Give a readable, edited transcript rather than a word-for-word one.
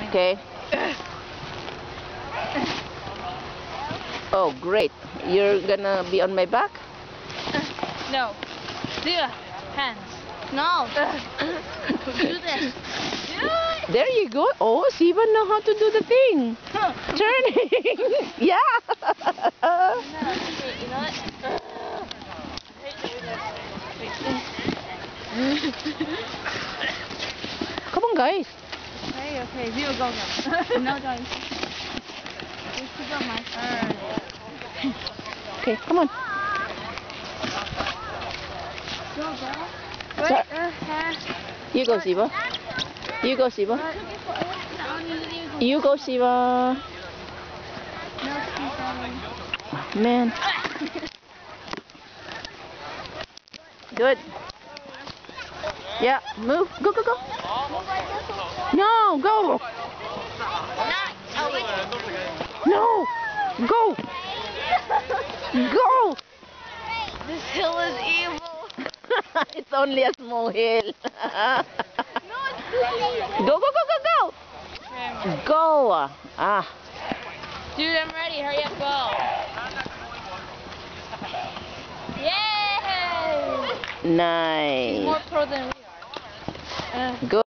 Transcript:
Okay. Oh, great. You're gonna be on my back? No. Do your hands. No. Do this. There you go. Oh, Siva know how to do the thing. Turning. Yeah. You know what? Come on, guys. Okay, you go. No, guys. This is my turn. Okay, come on. Go, girl. You go, Siva. You go, Siva. You go, Siva. Man. Good. Yeah, move. Go, go, go. No, go. No, go. Go. This hill is evil. It's only a small hill. No, it's too Go, go, go, go, go. late. Go. Ah. Dude, I'm ready. Hurry up, go. Yay! Nice. He's more pro than we are. Go.